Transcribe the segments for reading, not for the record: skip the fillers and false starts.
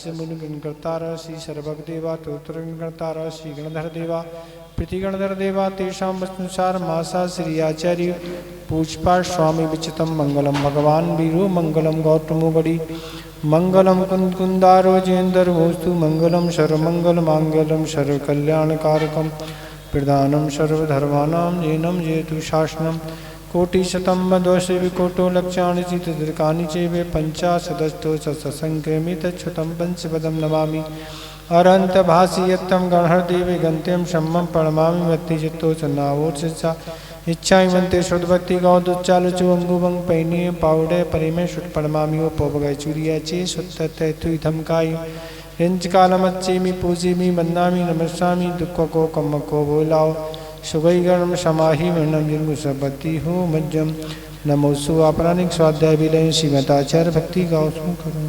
मुनिगणकर्तारः श्री सर्वभगदेवा तोत्रगणकर्तारः श्री गणधर देवा प्रीतिगणधर देवा तेषां वस्तुनुसार मासा श्री आचार्य पूजपाठ स्वामी विचितम मंगलम भगवान वीरो मंगलम गौतमो बड़ी मंगलम कुंदारो जेन्दर भोस्तु मंगलम सर्वमंगल मांगलम सर्व कल्याण कारकम प्रदानम सर्वधर्माणां जैनम जेतु शासनम कोटिशतं वदोषे विकोटो लक्ष्याणि चित्तदृकानि चैवे पंचाशदस्तो सत्संक्रमितच्छुतं पंचपदं नमामि अरहन्त भासि यत्तं गणहरदेवे गन्त्यं शम्मं प्रणमामि मत्तिचित्तो सन्नावोत्सिता इच्छाइमन्ते श्रुतभक्ति गौदुच्चालुचो अंगुभंग पैनीय पावडे परिमे शुट प्रणमामि ओ पोपगय चूरिया चे सुत्तते तुइधम काई रिंच कालमच्चेमि पूजिमि मन्नामि नमस्सामि दुःख को कम्म को बोलाओ सुगैगणम समाहि वर्णम जिन्मुसपति हो मज्जम नमोसु आपरानिक स्वाध्याय विलय श्रीमताचार्य भक्ति गाओ करो।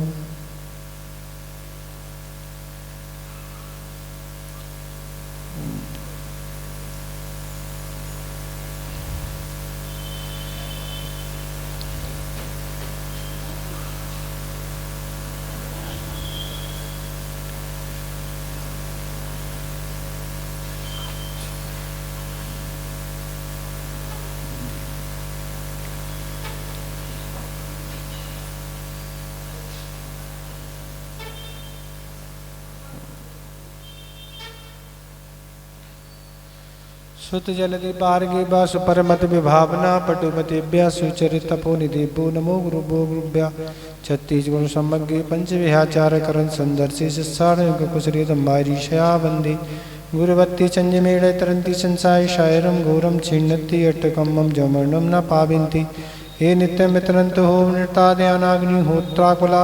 सुत जलदि पार्गे बासु परमत विभावना पटुमतेभ्य सुचरित तपो निदेभ्यो नमो गुरुभ्यो गुरुभ्य छत्तीस गुण समग्र पंच विहाचार करण संदर्शे शिष्याण कुशरी तंबारीशया वंदे गुरुवत्ति चंजमेड़ तरंती संसाय शायरम घोरम छिन्नति अट्टकम्मम जमर्णम न पाविन्ति हे नित्यं वितरन्त हो नृतादयानाग्नि होत्राकुला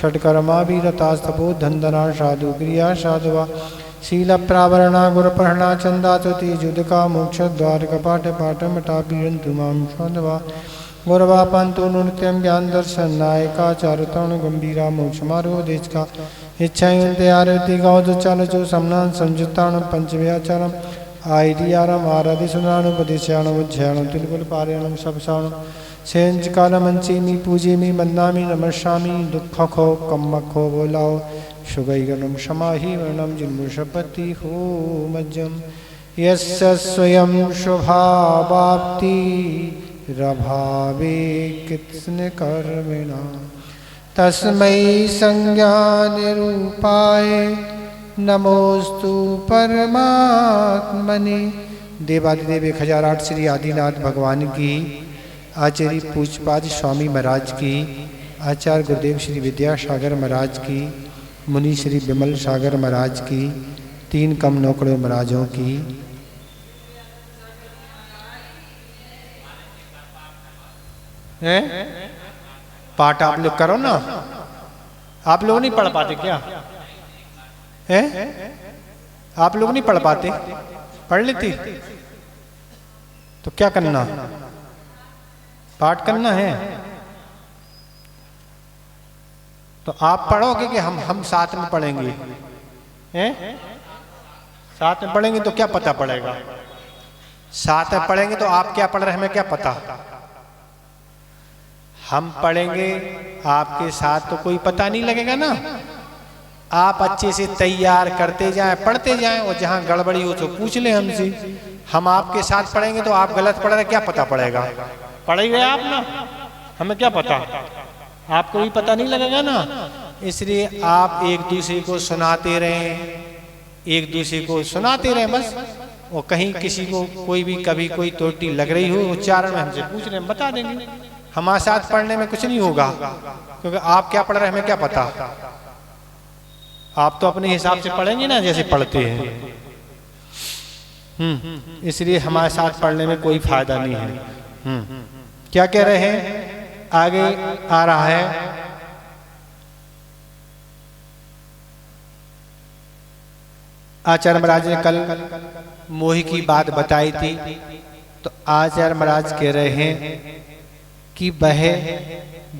षट्कर्मा वीरतास्तपो धन्दना साधु क्रिया साधुवा शील प्रावरणा गुरुपहणा चंदाचति जुदका मोक्ष द्वार कपाट पाठम टापीरन्तु मां स्वधवा गुरवा पंतो नित्यं ज्ञान दर्शन नायका चारुतण गंभीरा मोक्ष मारो देश का इच्छायन्ते आरति गौदचालचो समनान संयुक्तान पंचव्याचारम आयदियारम आराधि सुनानुपदेशाणम उज्जयाणम तिलकुल पारायणम सबसाणम सेंज कालमंचीमि पूजेमि वन्दामि नमस्यामि दुःख खो कम्म खो बोलाओ शुगैगणं क्षमाहि वर्णं जिन्मुषपति हो मज्जम यस्य स्वयं शुभावाप्ति रभावे कित्स्न कर्मिणा तस्मै संज्ञानिरूपाय नमोस्तु परमात्मने। देवादिदेव 1008 श्री आदिनाथ भगवान की, आचार्य पूजपाद स्वामी महाराज की, आचार्य गुरुदेव श्री विद्यासागर महाराज की, मुनि श्री विमल सागर महाराज की, 3 कम नौकड़ों महाराजों की, हैं पाठ आप लोग करो ना। आप लोग नहीं पढ़ पाते क्या? हैं आप लोग नहीं पढ़ पाते? पढ़ लेते तो क्या करना? पाठ करना है तो आप पढ़ोगे कि हम साथ में पढ़ेंगे? हैं साथ में पढ़ेंगे तो क्या पता पड़ेगा? साथ में पढ़ेंगे तो आप क्या पढ़ रहे हैं हमें क्या पता? हम पढ़ेंगे आपके साथ तो कोई पता नहीं लगेगा ना। आप अच्छे से तैयार करते जाएं, पढ़ते जाएं, और जहां गड़बड़ी हो तो पूछ ले हमसे। हम आपके साथ पढ़ेंगे तो आप गलत पढ़ रहे क्या पता पड़ेगा? पढ़ेंगे आप ना, हमें क्या पता? आपको भी पता नहीं लगेगा ना। इसलिए आप एक दूसरे को सुनाते रहें, एक दूसरे को सुनाते रहें बस। और कहीं किसी को कोई भी कभी कोई त्रुटि लग रही हो उच्चारण में हमसे पूछ रहे हैं, बता देंगे। हमारे साथ पढ़ने में कुछ नहीं होगा, क्योंकि आप क्या पढ़ रहे हैं हमें क्या पता। आप तो अपने हिसाब से पढ़ेंगे ना जैसे पढ़ते हैं। इसलिए हमारे साथ पढ़ने में कोई फायदा नहीं है। क्या कह रहे हैं? आगे आ रहा है आचार्य महाराज ने कल मोह की बात बताई थी। तो आचार्य महाराज कह रहे हैं कि वह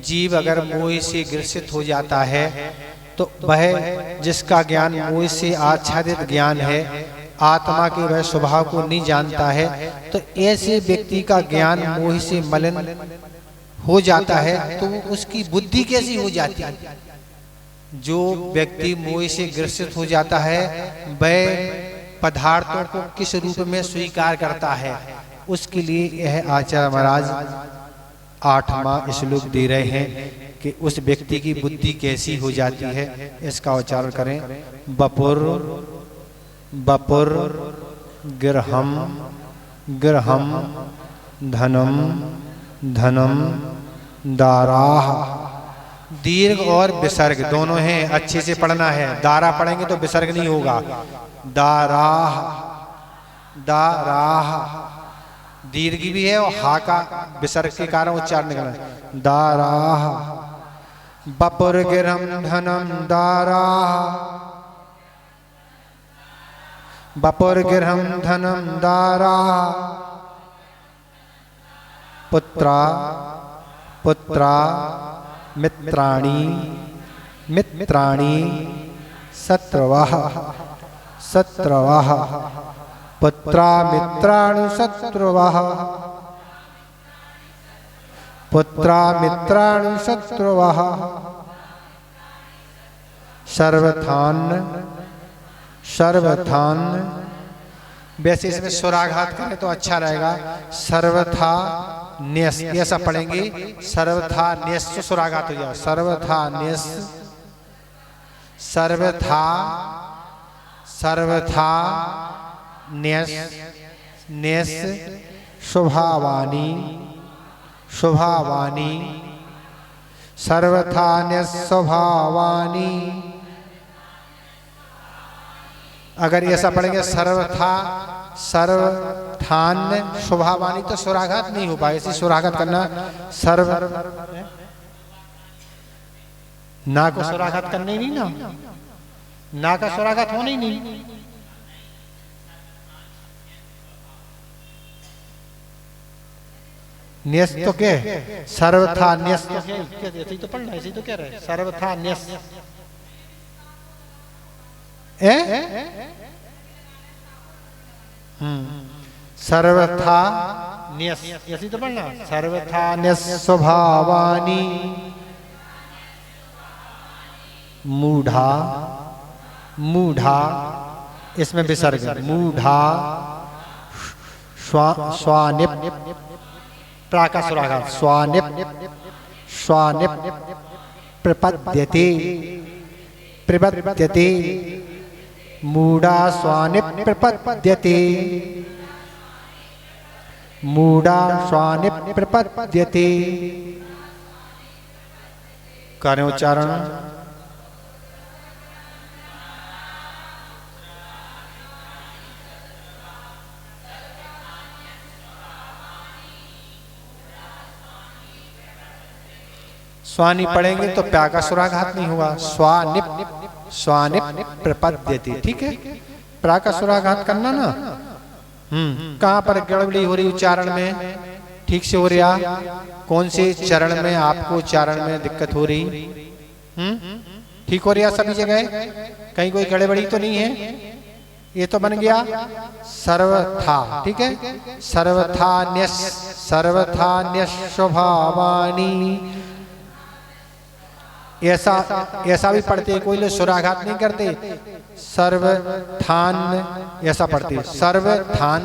जीव अगर मोह से ग्रसित हो जाता है तो वह जिसका ज्ञान मोह से आच्छादित ज्ञान है, आत्मा के वह स्वभाव को नहीं जानता है, तो ऐसे व्यक्ति का ज्ञान मोह से मलिन हो जाता है तो उसकी बुद्धि कैसी हो जाती है? जो व्यक्ति मोह से ग्रसित हो जाता है वह पदार्थों को किस रूप में स्वीकार करता है, उसके लिए यह आचार्य महाराज 8वां श्लोक दे रहे हैं कि उस व्यक्ति की बुद्धि कैसी हो जाती है। इसका उच्चारण करें। बपुर बपुर गृहम गृहम धनम धनम दाराह। दीर्घ और विसर्ग दोनों हैं, अच्छे से पढ़ना है। दारा पढ़ेंगे तो विसर्ग नहीं होगा। दाराह दाराह, दीर्घ भी है और हा का विसर्ग के कारण उच्चारण करना। दाराह बपुर गिरम धनम दाराह बपुर गिरम धनम दाराह। पुत्रा पुत्रा मित्राणि मित्राणि शत्रवः शत्रवः। पुत्रा मित्राणि शत्रवः पुत्रा मित्राणि शत्रवः। सर्वथान सर्वथान, वैसे इसमें स्वराघात करें तो अच्छा रहेगा। सर्वथा न्यस, ऐसा पढ़ेंगे। सर्वथा न्यस तो स्वराघात हो जाए। सर्वथा न्यस सर्वथा सर्वथा न्यस न्यस शुभावानी शुभावानी। सर्वथा न्यस शुभावानी। अगर ऐसा पढ़ेंगे सर्वथा सर्वथान शुभावानी तो स्वराघात नहीं हो पाए। इसे स्वराघात करना। सर्व ना को स्वराघात करना ही नहीं ना का स्वराघात होना ही नहीं। न्यस तो क्या है? सर्वथा न्यस तो क्या? ऐसे ही तो पढ़ना, ऐसे ही तो कह रहे हैं। सर्वथा न्यस सर्वथा न्यस, ऐसे तो पढ़ना। सर्वथा न्यस स्वभावानी। मूढ़ा मूढ़ा, इसमें विसर्ग। मूढ़ा स्वानिप प्राका सुराघात। स्वानिप स्वानिप प्रपद्यते प्रपद्यते। मूढ़ा स्वानिप प्रपद्यते मूढ़ा स्वानिप प्रपद्यते। करें उच्चारण। स्वानि पढ़ेंगे तो प्या का सुराघात नहीं होगा। स्वानिप स्वानिप प्रपद्यते, ठीक है। प्रा का सुराघात करना ना। कहाँ पर गड़बड़ी हो रही उच्चारण में? ठीक से हो रहा? कौन से चरण में आपको उच्चारण में दिक्कत हो रही? ठीक हो रहा सभी जगह? कहीं कोई गड़बड़ी तो नहीं है? ये तो बन गया सर्वथा, ठीक है। सर्वथा न्यस सर्वथा न्यस स्वभावानी। ऐसा भी पढ़ते, कोई लोग सुराघात नहीं करते। सर्वथान ऐसा पढ़ते। सर्वथान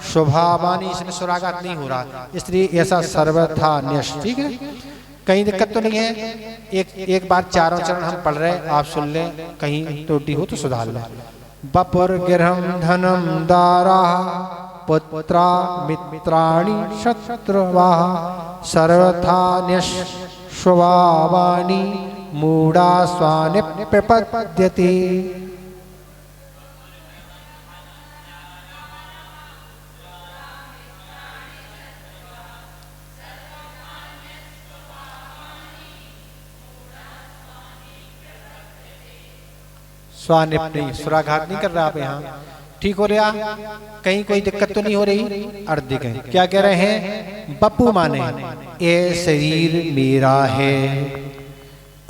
स्वभावानी, इसमें सुराघात नहीं हो रहा, इसलिए ऐसा सर्वथा न्यस, ठीक है। कहीं दिक्कत तो नहीं है। एक बार चारों चरण हम पढ़ रहे, आप सुन लें, कहीं त्रुटि हो तो सुधार लें। बपुर गिरहम धनम दाराः पुत्रा मित्राणि शत्रुवाः। सर्वथा न्यस स्वभावानी। मूढ़ा स्वानिप प्रपद्यते। स्वानिप नहीं, सुराघात नहीं कर रहा आप यहाँ। ठीक हो रहा? कहीं कोई दिक्कत तो नहीं हो रही? अर्ध कहें क्या कह रहे हैं? बप्पू माने ये शरीर मेरा है,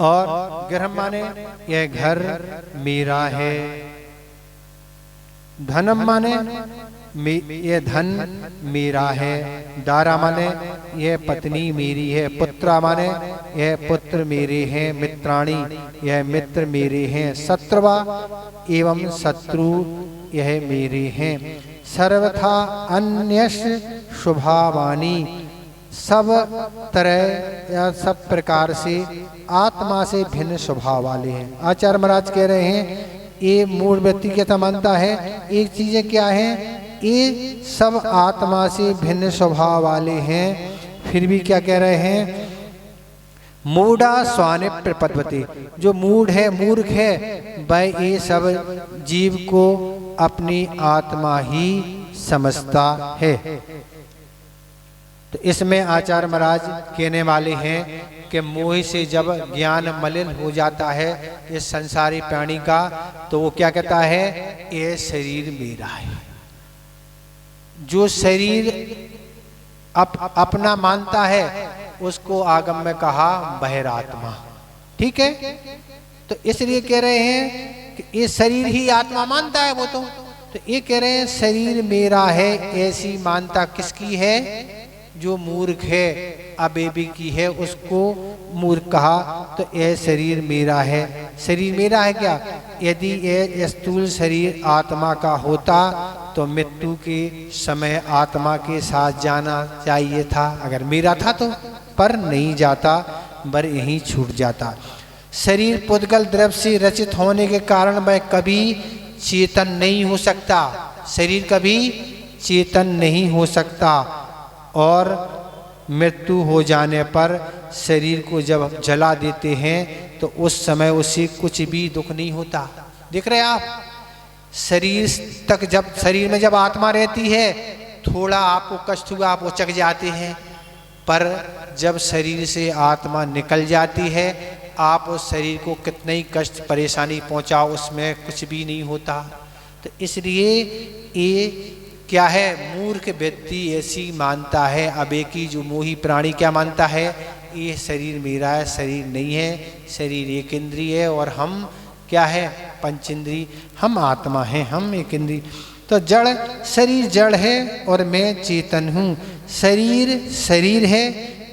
और गृहम माने यह घर मेरा है। धनम माने ये धन मेरा है। दारा माने यह पत्नी मेरी है। पुत्रा माने यह पुत्र मेरे हैं। मित्राणी यह मित्र मेरे हैं। शत्रुवा एवं शत्रु यह मेरे हैं। सर्वथा अन्यश शुभावानी सब तरह या सब प्रकार से आत्मा से भिन्न स्वभाव वाले हैं। आचार्य महाराज कह रहे हैं ये मूल व्यक्ति क्या मानता है, एक चीजें क्या है, ये सब आत्मा से भिन्न स्वभाव वाले हैं। फिर भी क्या कह रहे हैं, मूढ़ा स्वाने प्रपद्यते, जो मूढ़ है मूर्ख है वह ये सब जीव को अपनी आत्मा ही समझता है। तो इसमें आचार्य महाराज कहने वाले हैं कि मोह से जब ज्ञान मलिन हो जाता है इस संसारी प्राणी का, तो वो क्या कहता है, ये शरीर मेरा है। जो शरीर अपना मानता है उसको आगम में कहा बहिरात्मा। ठीक है, तो इसलिए कह रहे हैं कि ये शरीर ही आत्मा मानता है वो तो ये कह रहे हैं शरीर मेरा है। ऐसी मानता किसकी है, जो मूर्ख है, अबेबी की है, उसको मूर्ख कहा। तो यह शरीर मेरा है। शरीर मेरा है क्या, यदि यह स्थूल शरीर आत्मा का होता तो मृत्यु के समय आत्मा के साथ जाना चाहिए था, अगर मेरा था तो, पर नहीं जाता, बर यहीं छूट जाता। शरीर पुद्गल द्रव्य से रचित होने के कारण वह कभी चेतन नहीं हो सकता। शरीर कभी चेतन नहीं हो सकता और मृत्यु हो जाने पर शरीर को जब जला देते हैं तो उस समय उसे कुछ भी दुख नहीं होता। देख रहे हैं आप, शरीर तक जब शरीर में जब आत्मा रहती है थोड़ा आपको कष्ट हुआ आप उचक जाते हैं, पर जब शरीर से आत्मा निकल जाती है आप उस शरीर को कितने ही कष्ट परेशानी पहुंचाओ उसमें कुछ भी नहीं होता। तो इसलिए ये क्या है, मूर्ख व्यक्ति ऐसी मानता है, अबेकी जो मोही प्राणी क्या मानता है, ये शरीर मेरा है, शरीर नहीं है, शरीर एक इंद्रिय है और हम क्या है, पंचेंद्रिय, हम आत्मा हैं, हम एक इंद्रिय। तो जड़ शरीर जड़ है और मैं चेतन हूँ। शरीर शरीर है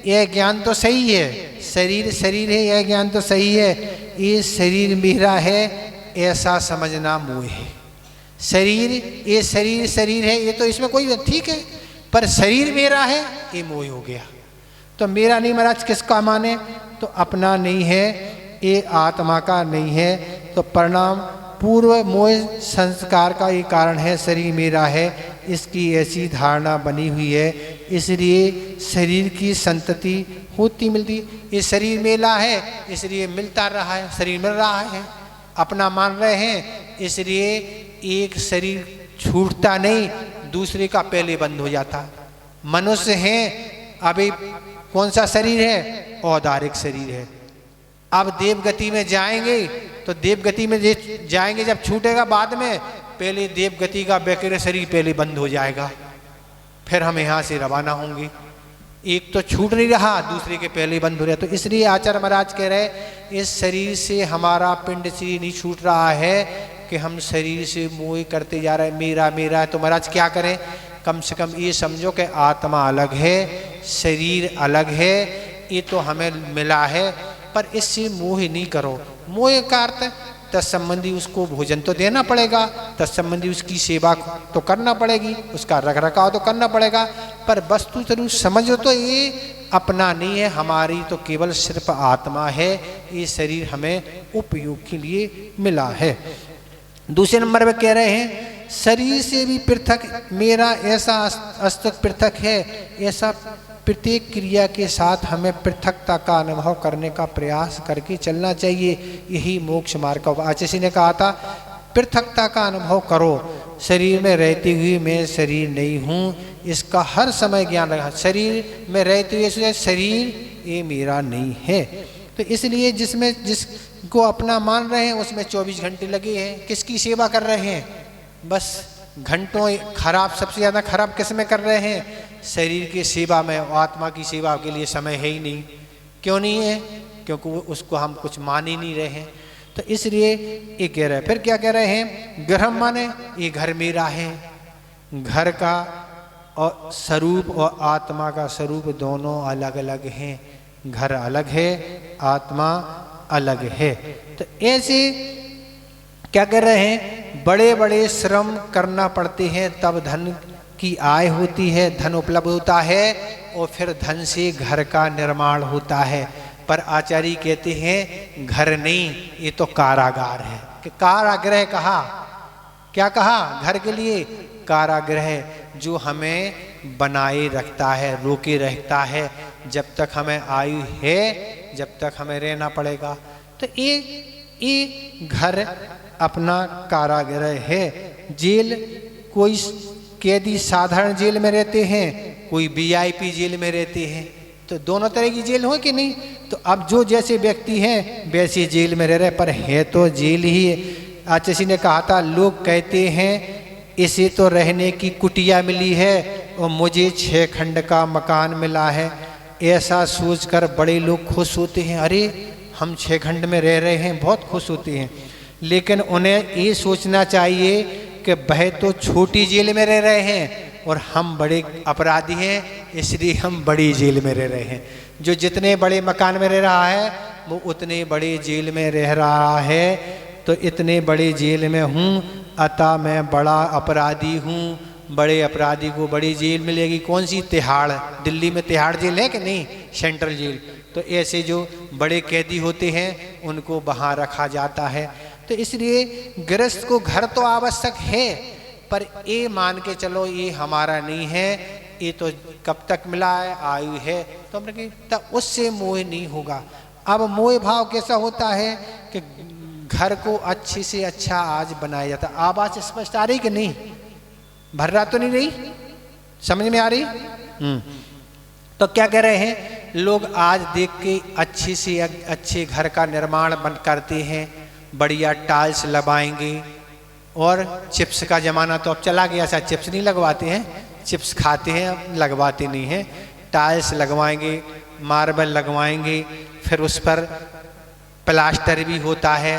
यह ज्ञान तो सही है, शरीर शरीर है यह ज्ञान तो सही है, ये शरीर मेरा है ऐसा समझना मोह है। शरीर ये शरीर शरीर है ये तो इसमें कोई ठीक है, पर शरीर मेरा है ये मोह हो गया। तो मेरा नहीं महाराज किसका माने, तो अपना नहीं है, ये आत्मा का नहीं है। तो परिणाम पूर्व मोह संस्कार का ये कारण है, शरीर मेरा है, इसकी ऐसी धारणा बनी हुई है, इसलिए शरीर की संतति होती मिलती। ये शरीर मेरा है इसलिए मिलता रहा है, शरीर मिल रहा है, अपना मान रहे हैं, इसलिए एक शरीर छूटता नहीं, दूसरे का पहले बंद हो जाता। मनुष्य हैं, अभी कौन सा शरीर है, औदारिक शरीर है। अब देवगति में जाएंगे तो देवगति में जाएंगे जब छूटेगा बाद में, पहले देवगति का वैकृत शरीर पहले बंद हो जाएगा, फिर हम यहाँ से रवाना होंगे। एक तो छूट नहीं रहा, दूसरे के पहले बंद हो रहा। तो इसलिए आचार्य महाराज कह रहे इस शरीर से हमारा पिंड से नहीं छूट रहा है कि हम शरीर से मोह करते जा रहे हैं, मेरा मेरा है। तो महाराज क्या करें, कम से कम ये समझो कि आत्मा अलग है, शरीर अलग है, ये तो हमें मिला है, पर इससे मोह नहीं करो। मोह का अर्थ तत्संबंधी उसको भोजन तो देना पड़ेगा, तत्संबंधी उसकी सेवा तो करना पड़ेगी, उसका रख रखाव तो करना पड़ेगा, पर वस्तु जरूर समझो तो ये अपना नहीं है, हमारी तो केवल सिर्फ आत्मा है, ये शरीर हमें उपयोग के लिए मिला है। दूसरे नंबर पे कह रहे हैं शरीर से भी पृथक मेरा ऐसा अस्तित्व पृथक है, ऐसा प्रत्येक क्रिया के साथ हमें पृथकता का अनुभव करने का प्रयास करके चलना चाहिए, यही मोक्ष मार्ग का। आचार्य ने कहा था पृथकता का अनुभव करो, शरीर में रहते हुए मैं शरीर नहीं हूँ, इसका हर समय ज्ञान रखा। शरीर में रहते हुए शरीर ये मेरा नहीं है। तो इसलिए जिसको अपना मान रहे हैं उसमें 24 घंटे लगे हैं, किसकी सेवा कर रहे हैं, बस घंटों खराब, सबसे ज़्यादा खराब किस में कर रहे हैं, शरीर की सेवा में। आत्मा की सेवा के लिए समय है ही नहीं। क्यों नहीं है, क्योंकि उसको हम कुछ मान ही नहीं रहे हैं। तो इसलिए ये कह रहे हैं। फिर क्या कह रहे हैं, गृह माने ये घर मेरा है, घर का और स्वरूप और आत्मा का स्वरूप दोनों अलग अलग हैं। घर अलग है, आत्मा अलग है। तो ऐसे क्या कर रहे हैं, बड़े बड़े श्रम करना पड़ते हैं तब धन की आय होती है, धन उपलब्ध होता है और फिर धन से घर का निर्माण होता है। पर आचार्य कहते हैं घर नहीं, ये तो कारागार है। कि कारागृह कहा, क्या कहा, घर के लिए कारागृह, जो हमें बनाए रखता है, रोके रखता है। जब तक हमें आयु है, जब तक हमें रहना पड़ेगा। तो ये घर अपना कारागृह है। जेल, कोई कैदी साधारण जेल में रहते हैं, कोई वीआईपी जेल में रहते हैं। तो दोनों तरह की जेल हो कि नहीं। तो अब जो जैसे व्यक्ति हैं वैसे जेल में रह रहे, पर है तो जेल ही है। आचार्य ने कहा था, लोग कहते हैं इसे तो रहने की कुटिया मिली है और मुझे 6 खंड का मकान मिला है। ऐसा सोचकर बड़े लोग खुश होते हैं, अरे हम 6 खंड में रह रहे हैं, बहुत खुश होते हैं। लेकिन उन्हें ये सोचना चाहिए कि वह तो छोटी जेल में रह रहे हैं और हम बड़े अपराधी हैं, इसलिए हम बड़ी जेल में रह रहे हैं। जो जितने बड़े मकान में रह रहा है वो उतने बड़े जेल में रह रहा है। तो इतने बड़े जेल में हूँ, अतः मैं बड़ा अपराधी हूँ। बड़े अपराधी को बड़ी जेल मिलेगी। कौन सी, तिहाड़। दिल्ली में तिहाड़ जेल है कि नहीं, सेंट्रल जेल। तो ऐसे जो बड़े कैदी होते हैं उनको वहाँ रखा जाता है। तो इसलिए गृहस्थ को घर तो आवश्यक है, पर ये मान के चलो ये हमारा नहीं है, ये तो कब तक मिला है, आयु है, तो हमने कहा उससे मोह नहीं होगा। अब मोह भाव कैसा होता है कि घर को अच्छे से अच्छा आज बनाया जाता। आवाज स्पष्ट आ रही कि नहीं, भर रहा तो नहीं रही, समझ में आ रही। तो क्या कह रहे हैं लोग, आज देख के अच्छे से अच्छे घर का निर्माण बन करते हैं, बढ़िया टाइल्स लगाएंगे। और चिप्स का जमाना तो अब चला गया, ऐसा चिप्स नहीं लगवाते हैं, चिप्स खाते हैं, अब लगवाते नहीं हैं। टाइल्स लगवाएंगे, मार्बल लगवाएंगे, फिर उस पर प्लास्टर भी होता है,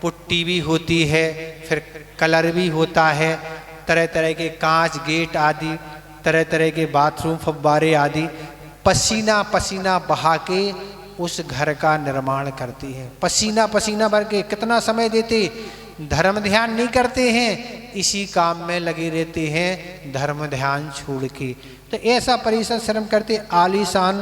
पुट्टी भी होती है, फिर कलर भी होता है, तरह तरह के कांच, गेट आदि, तरह तरह के बाथरूम, फव्वारे आदि। पसीना पसीना बहा के उस घर का निर्माण करती है। पसीना पसीना भर के कितना समय देते, धर्म ध्यान नहीं करते हैं, इसी काम में लगे रहते हैं, धर्म ध्यान छोड़ के। तो ऐसा परिश्रम करते आलीशान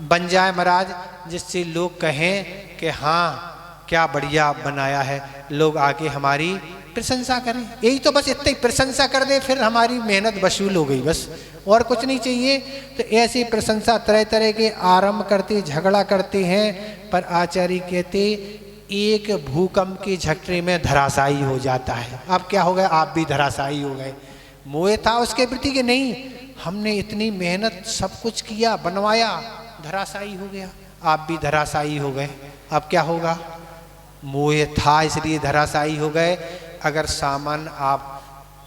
बन जाए महाराज, जिससे लोग कहें कि हाँ क्या बढ़िया बनाया है, लोग आके हमारी प्रशंसा करें। यही तो बस, इतनी प्रशंसा कर दे फिर हमारी मेहनत वसूल हो गई, बस और कुछ नहीं चाहिए। तो ऐसी प्रशंसा तरह तरह के आरंभ करते, झगड़ा करते हैं। पर आचार्य कहते एक भूकंप के झटके में धराशायी हो जाता है। अब क्या हो गया, आप भी धराशायी हो गए। मोह था उसके प्रति कि नहीं, हमने इतनी मेहनत सब कुछ किया, बनवाया, धराशायी हो गया, आप भी धराशायी हो गए। अब क्या होगा, मोह था इसलिए धराशायी हो गए। अगर सामान आप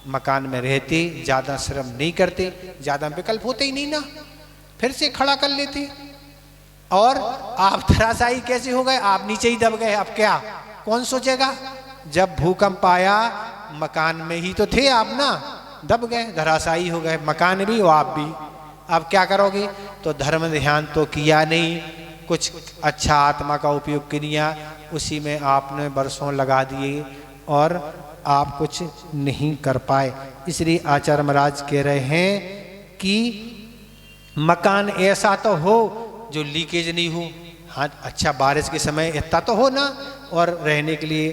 मकान में रहते, ज़्यादा श्रम नहीं करते, ज़्यादा विकल्प होते ही नहीं ना, फिर से खड़ा कर लेते। और आप धराशायी कैसे हो गए, आप नीचे ही दब गए। अब क्या, कौन सोचेगा, जब भूकंप आया मकान में ही तो थे आप ना, दब गए, धराशायी हो गए, मकान भी और आप भी। अब क्या करोगे, तो धर्म ध्यान तो किया नहीं, कुछ अच्छा आत्मा का उपयोग किया, उसी में आपने बरसों लगा दिए और आप कुछ नहीं कर पाए। इसलिए आचार्य महाराज कह रहे हैं कि मकान ऐसा तो हो जो लीकेज नहीं हो। हाँ, अच्छा बारिश के समय इतना तो हो ना, और रहने के लिए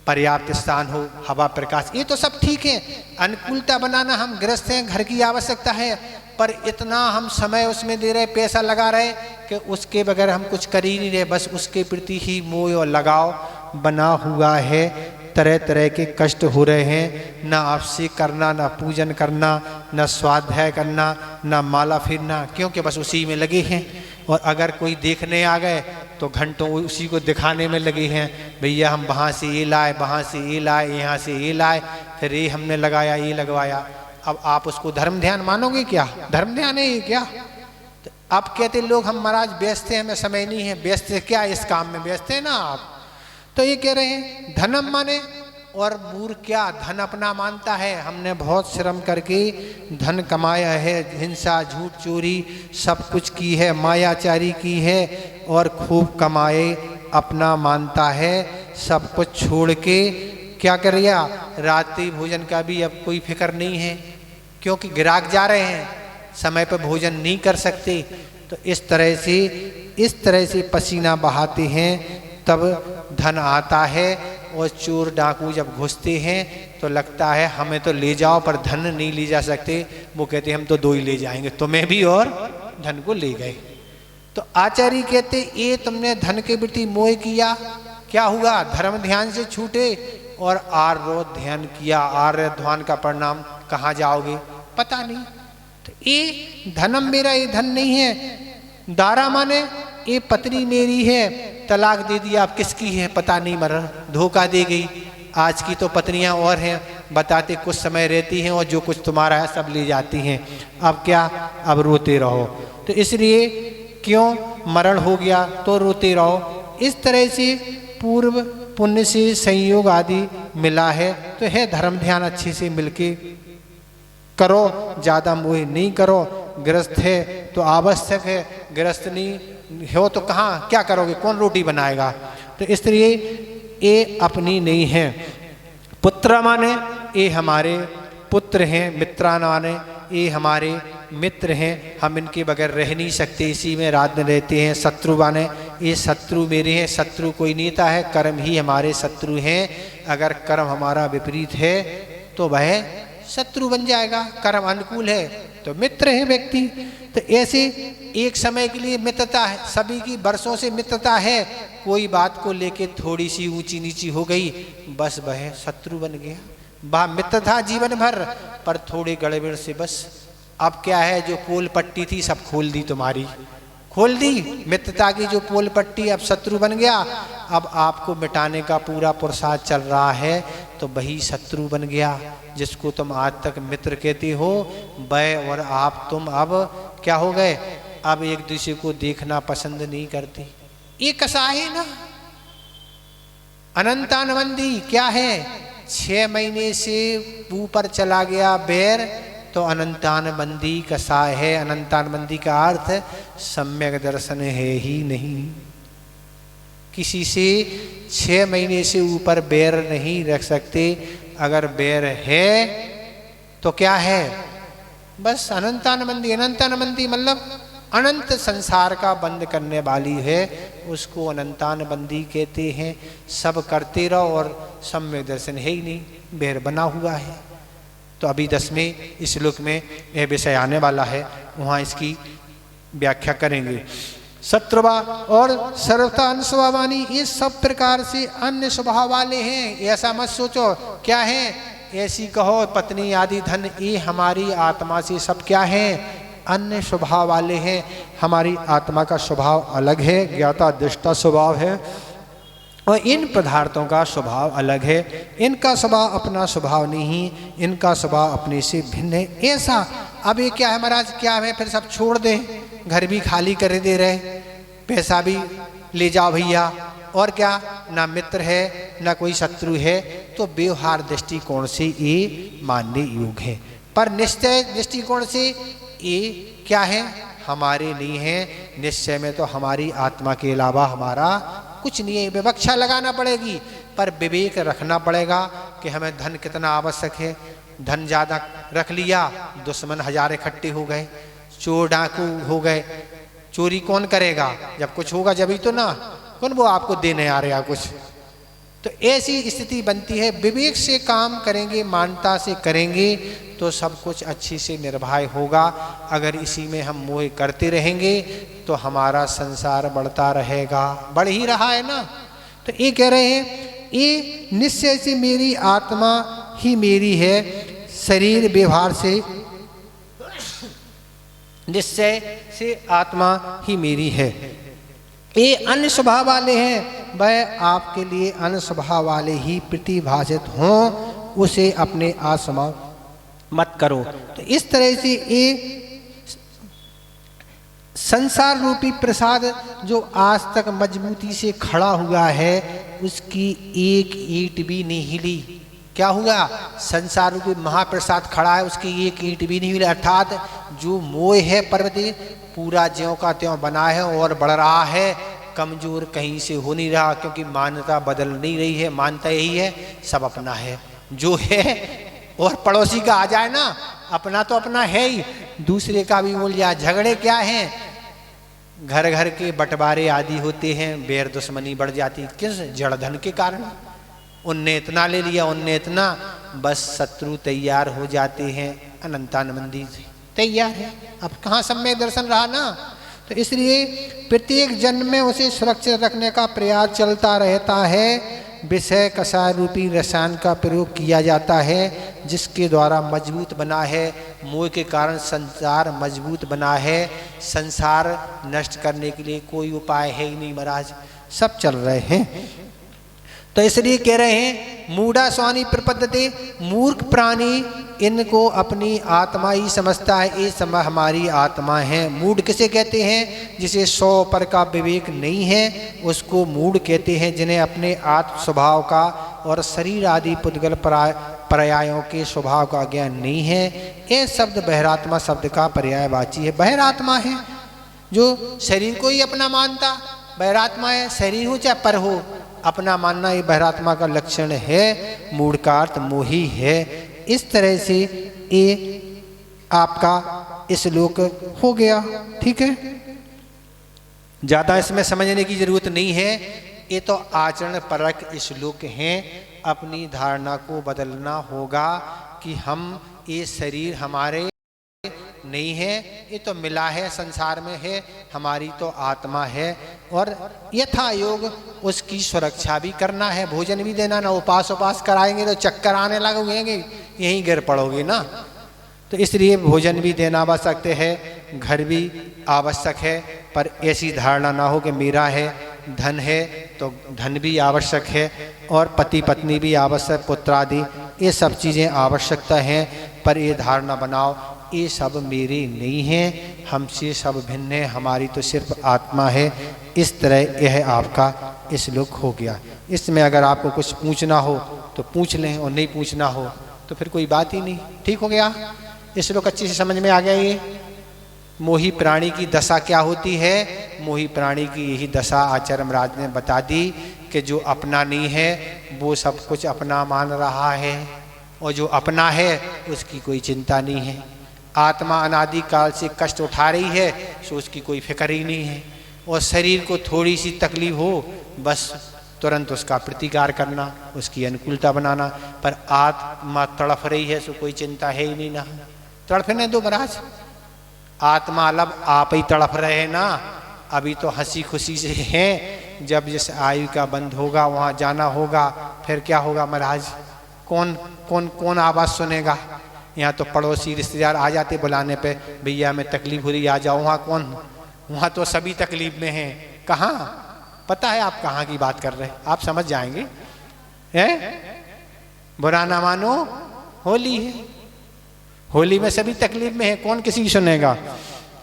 पर्याप्त स्थान हो, हवा प्रकाश, ये तो सब ठीक है। अनुकूलता बनाना, हम गृहस्थ हैं, घर की आवश्यकता है, पर इतना हम समय उसमें दे रहे, पैसा लगा रहे कि उसके बगैर हम कुछ कर ही नहीं रहे, बस उसके प्रति ही मोह और लगाव बना हुआ है। तरह तरह के कष्ट हो रहे हैं, ना आपसे करना, ना पूजन करना, ना स्वाध्याय करना, ना माला फिरना, क्योंकि बस उसी में लगे हैं। और अगर कोई देखने आ गए तो घंटों उसी को दिखाने में लगे हैं, भैया हम वहाँ से ये लाए, वहाँ से ये लाए, यहाँ से ये लाए, फिर ये हमने लगाया, ये लगवाया। अब आप उसको धर्म ध्यान मानोगे क्या, धर्म ध्यान है ये क्या। तो अब कहते लोग हम महाराज व्यस्त हैं, हमें समय नहीं है। व्यस्त क्या, इस काम में व्यस्त है ना आप। तो ये कह रहे हैं धनम माने और मूर्ख क्या धन अपना मानता है। हमने बहुत श्रम करके धन कमाया है, हिंसा झूठ चोरी सब कुछ की है, मायाचारी की है और खूब कमाए अपना मानता है। सब कुछ छोड़ के क्या कर रिया, रात्रि भोजन का भी अब कोई फिक्र नहीं है, क्योंकि ग्राहक जा रहे हैं, समय पर भोजन नहीं कर सकते। तो इस तरह से पसीना बहाते हैं, तब धन आता है। और चोर डाकू जब घुसते हैं तो लगता है हमें तो ले जाओ, पर धन नहीं ले जा सकते। वो कहते हम तो 2 ही ले जाएंगे, तुम्हें भी और धन को ले गए। तो आचार्य कहते ये तुमने धन के प्रति मोह किया, क्या हुआ, धर्म ध्यान से छूटे और आर्य ध्यान किया। आर्य ध्यान का परिणाम कहाँ जाओगे पता नहीं। तो ये धनम मेरा, ये धन नहीं है। दारा माने ये पत्नी मेरी है, तलाक दे दिया, अब किसकी है पता नहीं, मर धोखा दे गई। आज की तो पत्नियां और हैं, बताते कुछ समय रहती हैं और जो कुछ तुम्हारा है सब ले जाती हैं। अब क्या, अब रोते रहो। तो इसलिए क्यों, मरण हो गया तो रोते रहो। इस तरह से पूर्व पुण्य से संयोग आदि मिला है, तो है धर्म ध्यान अच्छे से मिलके करो, ज़्यादा मोह नहीं करो। गृहस्थ है तो आवश्यक है, गृहस्थ नहीं हो तो कहाँ क्या करोगे, कौन रोटी बनाएगा। तो इसलिए ये अपनी नहीं है। पुत्र माने ये हमारे पुत्र हैं, मित्रा माने ये हमारे मित्र हैं, हम इनके बगैर रह नहीं सकते, इसी में रात में रहते हैं। शत्रु माने ये शत्रु मेरे हैं, शत्रु कोई नेता है, कर्म ही हमारे शत्रु हैं। अगर कर्म हमारा विपरीत है तो वह शत्रु बन जाएगा, कर्म अनुकूल है तो मित्र है व्यक्ति। तो ऐसे एक समय के लिए मित्रता है, सभी की वर्षों से मित्रता है, कोई बात को लेके थोड़ी सी ऊंची नीची हो गई, बस वह शत्रु बन गया। वह मित्र था जीवन भर, पर थोड़े गड़बड़ से बस अब क्या है, जो पोल पट्टी थी सब खोल दी, तुम्हारी खोल दी मित्रता की जो पोल पट्टी, अब शत्रु बन गया। अब आपको मिटाने का पूरा पुरुषार्थ चल रहा है, तो वही शत्रु बन गया। जिसको तुम आज तक मित्र कहते हो, वह और आप तुम अब क्या हो गए, अब एक दूसरे को देखना पसंद नहीं करते। ये कसा है ना, अनंतानबंदी क्या है, 6 महीने से ऊपर चला गया बैर, तो अनंतानबंदी कसा है। अनंतानबंदी का अर्थ सम्यक दर्शन है ही नहीं। किसी से 6 महीने से ऊपर बैर नहीं रख सकते। अगर बैर है तो क्या है, बस अनंतानबंदी। अनंतानबंदी मतलब अनंत संसार का बंद करने वाली है, उसको अनंतानबंदी कहते हैं। सब करते रहो और सम्यक दर्शन है ही नहीं, बैर बना हुआ है। तो अभी 10वें श्लोक में यह विषय आने वाला है, वहाँ इसकी व्याख्या करेंगे। शत्रुवा और सर्वथा अन्य स्वभावानी, ये सब प्रकार से अन्य स्वभाव वाले हैं। ऐसा मत सोचो क्या है, ऐसी कहो पत्नी आदि धन, ये हमारी आत्मा से सब क्या है, अन्य स्वभाव वाले हैं। हमारी आत्मा का स्वभाव अलग है, ज्ञाता दृष्टा स्वभाव है, और इन पदार्थों का स्वभाव अलग है। इनका स्वभाव अपना स्वभाव नहीं, इनका स्वभाव अपने से भिन्न है। ऐसा अब ये क्या है महाराज, क्या है, फिर सब छोड़ दे, घर भी खाली कर दे रहे, पैसा भी ले जाओ भैया, और क्या, ना मित्र है ना कोई शत्रु है। तो व्यवहार दृष्टिकोण से ये मानने योग्य है, पर निश्चय दृष्टिकोण से ये क्या है, हमारे नहीं है। निश्चय में तो हमारी आत्मा के अलावा हमारा कुछ नहीं है। विवक्षा लगाना पड़ेगी, पर विवेक रखना पड़ेगा कि हमें धन कितना आवश्यक है। धन ज़्यादा रख लिया, दुश्मन 1000 इकट्ठे हो गए, चोर डाकू हो गए। चोरी कौन करेगा, जब कुछ होगा जब ही तो ना, कौन वो आपको देने आ रहा कुछ। तो ऐसी स्थिति बनती है। विवेक से काम करेंगे, मानता से करेंगे, तो सब कुछ अच्छी से निर्वाह होगा। अगर इसी में हम मोह करते रहेंगे तो हमारा संसार बढ़ता रहेगा, बढ़ ही रहा है ना। तो ये कह रहे हैं, ये निश्चय से मेरी आत्मा ही मेरी है, शरीर व्यवहार से निश्चय से आत्मा ही मेरी है। ये अन्य स्वभाव वाले हैं, वह आपके लिए अन्य स्वभाव वाले ही प्रतिभाषित हों, उसे अपने आसमाव मत करो। तो इस तरह से ये संसार रूपी प्रसाद जो आज तक मजबूती से खड़ा हुआ है, उसकी एक ईंट भी नहीं हिली। क्या हुआ? संसार रूपी महाप्रसाद खड़ा है, उसकी एक ईंट भी नहीं हिली। अर्थात जो मोह है पर्वत पूरा ज्यों का त्यों बना है और बढ़ रहा है, कमजोर कहीं से हो नहीं रहा, क्योंकि मान्यता बदल नहीं रही है। मानता यही है सब अपना है जो है, और पड़ोसी का आ जाए ना, अपना तो अपना है ही, दूसरे का भी बोल जाए। झगड़े क्या हैं? घर घर के बंटवारे आदि होते हैं, बैर दुश्मनी बढ़ जाती। किस? जड़ धन के कारण। उनने इतना ले लिया, उनने इतना, बस शत्रु तैयार हो जाते हैं। अनंतानंदी तैयार है, अब कहाँ सम्यक दर्शन रहा ना। तो इसलिए प्रत्येक जन्म में उसे सुरक्षित रखने का प्रयास चलता रहता है। विषय कषाय रूपी रसायन का प्रयोग किया जाता है, जिसके द्वारा मजबूत बना है। मोह के कारण संसार मजबूत बना है। संसार नष्ट करने के लिए कोई उपाय है ही नहीं महाराज, सब चल रहे हैं। तो इसलिए कह रहे हैं मूढ़ा स्वानी प्रपद्यते, मूर्ख प्राणी इनको अपनी आत्मा ही समझता है। ये समय हमारी आत्मा है। मूढ़ किसे कहते हैं? जिसे 100 पर का विवेक नहीं है, उसको मूढ़ कहते हैं। जिन्हें अपने आत्म स्वभाव का और शरीर आदि पुद्गल पर्यायों के स्वभाव का ज्ञान नहीं है। ये शब्द बहिरात्मा शब्द का पर्यायवाची है। बहिरात्मा है जो शरीर को ही अपना मानता, बहिरात्मा है। शरीर हो चाहे पर हो, अपना मानना ये बहिरात्मा का लक्षण है। मूढ़ का अर्थ मोही है। इस तरह से ये आपका श्लोक हो गया। ठीक है, ज्यादा इसमें समझने की जरूरत नहीं है। ये तो आचरण परक श्लोक हैं। अपनी धारणा को बदलना होगा कि हम, ये शरीर हमारे नहीं है, ये तो मिला है, संसार में है, हमारी तो आत्मा है। और यथा योग उसकी सुरक्षा भी करना है, भोजन भी देना ना। उपास कराएंगे तो चक्कर आने लगेंगे, यहीं गिर पड़ोगे ना। तो इसलिए भोजन भी देना आवश्यक है, घर भी आवश्यक है, पर ऐसी धारणा ना हो कि मेरा है। धन है तो धन भी आवश्यक है, और पति पत्नी भी आवश्यक, पुत्र आदि ये सब चीज़ें आवश्यकता हैं। पर ये धारणा बनाओ ये सब मेरे नहीं हैं, हमसे सब भिन्न है, हमारी तो सिर्फ आत्मा है। इस तरह यह आपका श्लोक हो गया। इसमें अगर आपको कुछ पूछना हो तो पूछ लें, और नहीं पूछना हो तो फिर कोई बात ही नहीं। ठीक हो गया? श्लोक अच्छे से समझ में आ गया। ये मोही प्राणी की दशा क्या होती है? मोही प्राणी की यही दशा आचार्यराज ने बता दी कि जो अपना नहीं है वो सब कुछ अपना मान रहा है, और जो अपना है उसकी कोई चिंता नहीं है। आत्मा अनादि काल से कष्ट उठा रही है, सो उसकी कोई फिक्र ही नहीं है। और शरीर को थोड़ी सी तकलीफ हो, बस तुरंत उसका प्रतिकार करना, उसकी अनुकूलता बनाना। पर आत्मा तड़फ रही है, सो कोई चिंता है ही नहीं ना। तड़फने दो महाराज, आत्मा अलग आप ही तड़फ रहे ना। अभी तो हंसी खुशी से हैं, जब जिस आयु का बंद होगा वहाँ जाना होगा, फिर क्या होगा महाराज? कौन कौन कौन आवाज़ सुनेगा? यहाँ तो पड़ोसी रिश्तेदार आ जाते बुलाने पे, भैया में तकलीफ हो रही आ जाओ। वहाँ कौन? वहाँ तो सभी तकलीफ में हैं। कहाँ? पता है आप कहाँ की बात कर रहे हैं, आप समझ जाएंगे। हैं? बुरा ना मानो, होली है, होली में सभी तकलीफ में है, कौन किसी की सुनेगा?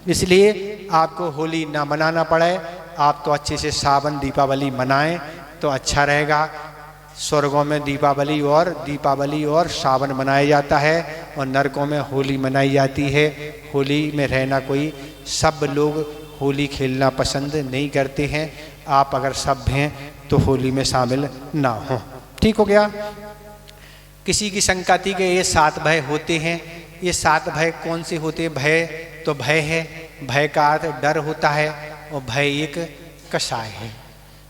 इसलिए आपको होली ना मनाना पड़े, आप तो अच्छे से सावन दीपावली मनाएं तो अच्छा रहेगा। स्वर्गों में दीपावली और सावन मनाया जाता है, और नरकों में होली मनाई जाती है। होली में रहना कोई, सब लोग होली खेलना पसंद नहीं करते हैं। आप अगर सभ्य हैं तो होली में शामिल ना हो। ठीक हो गया? किसी की शंका थी कि ये 7 भय होते हैं। ये 7 भय कौन से होते? भय तो भय है, भय का अर्थ डर होता है, और भय एक कषाय है।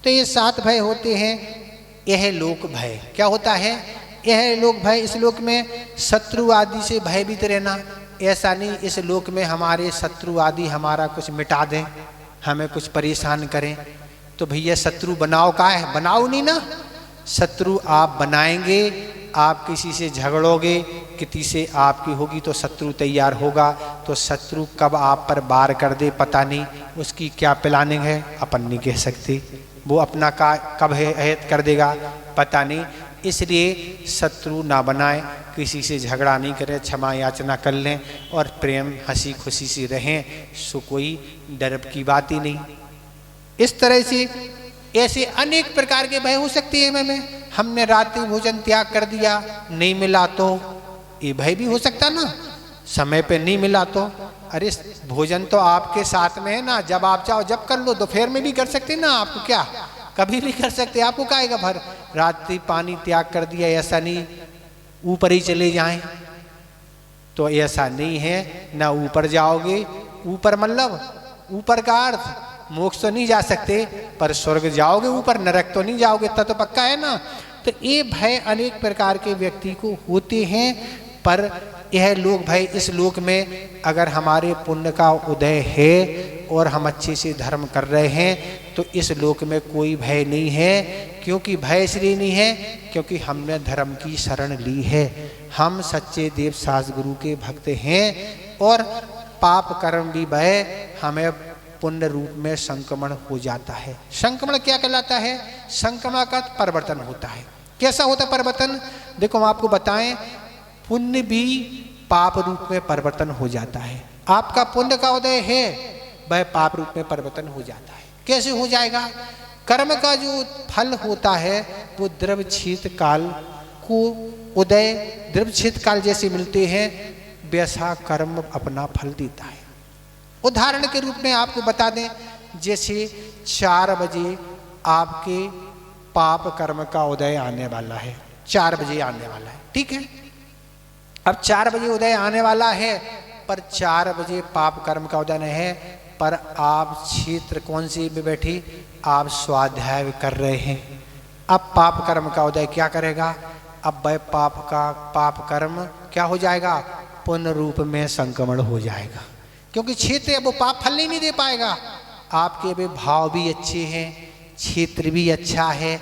तो ये 7 भय होते हैं। यह लोक भय क्या होता है? यह लोक भय, इस लोक में शत्रु आदि से भयभीत रहना। ऐसा नहीं इस लोक में हमारे शत्रु आदि हमारा कुछ मिटा दें, हमें कुछ परेशान करें, तो भैया शत्रु बनाओ का है? बनाओ नहीं ना। शत्रु आप बनाएंगे, आप किसी से झगड़ोगे, किसी से आपकी होगी तो शत्रु तैयार होगा। तो शत्रु कब आप पर वार कर दे पता नहीं, उसकी क्या प्लानिंग है अपन नहीं कह सकते। वो अपना का कब है अहद कर देगा पता नहीं। इसलिए शत्रु ना बनाए, किसी से झगड़ा नहीं करें, क्षमा याचना कर लें और प्रेम हंसी खुशी से रहें, सो कोई डर की बात ही नहीं। इस तरह से ऐसे अनेक प्रकार के भय हो सकते हैं में हमने रात्रि भोजन त्याग कर दिया, नहीं मिला तो ये भय भी हो सकता ना, समय पे नहीं मिला तो। अरे भोजन तो आपके साथ में है ना, जब आप चाहो जब कर लो, दोपहर में भी कर सकते ना, आपको क्या कभी भी कर सकते, आपको काहेगा भर रात्रि पानी त्याग कर दिया, ऐसा नहीं ऊपर ही चले जाएं, तो ऐसा नहीं है ना, ऊपर जाओगे, ऊपर मतलब ऊपर का अर्थ मोक्ष तो नहीं जा सकते, पर स्वर्ग जाओगे, ऊपर नरक तो नहीं जाओगे, इतना तो पक्का है ना। तो ये भय अनेक प्रकार के व्यक्ति को होते हैं, पर यह लोक भय इस लोक में अगर हमारे पुण्य का उदय है और हम अच्छे से धर्म कर रहे हैं तो इस लोक में कोई भय नहीं है। क्योंकि भय इसलिए नहीं है क्योंकि हमने धर्म की शरण ली है, हम सच्चे देव सास गुरु के भक्त हैं, और पाप कर्म भी भय हमें पुण्य रूप में संक्रमण हो जाता है। संक्रमण क्या कहलाता है? संक्रमण का परिवर्तन होता है। कैसा होता है परिवर्तन? देखो हम आपको बताएं, पुण्य भी पाप रूप में परिवर्तन हो जाता है। आपका पुण्य का उदय है, वह पाप रूप में परिवर्तन हो जाता है। कैसे हो जाएगा? कर्म का जो फल होता है वो द्रव्य क्षेत्र काल को उदय द्रव्य क्षेत्र काल जैसे मिलते हैं, वैसा कर्म अपना फल देता है। उदाहरण के रूप में आपको बता दें, जैसे 4 बजे आपके पाप कर्म का उदय आने वाला है, 4 बजे आने वाला है, ठीक है। अब 4 बजे उदय आने वाला है, पर 4 बजे पाप कर्म का उदय नहीं है, पर आप क्षेत्र कौन से में बैठे, आप स्वाध्याय कर रहे हैं। अब पाप कर्म का उदय क्या करेगा? अब वह पाप कर्म क्या हो जाएगा? पुण्य रूप में संक्रमण हो जाएगा, क्योंकि क्षेत्र है वो पाप फल नहीं दे पाएगा। आपके वे भाव भी अच्छे हैं, क्षेत्र भी अच्छा है,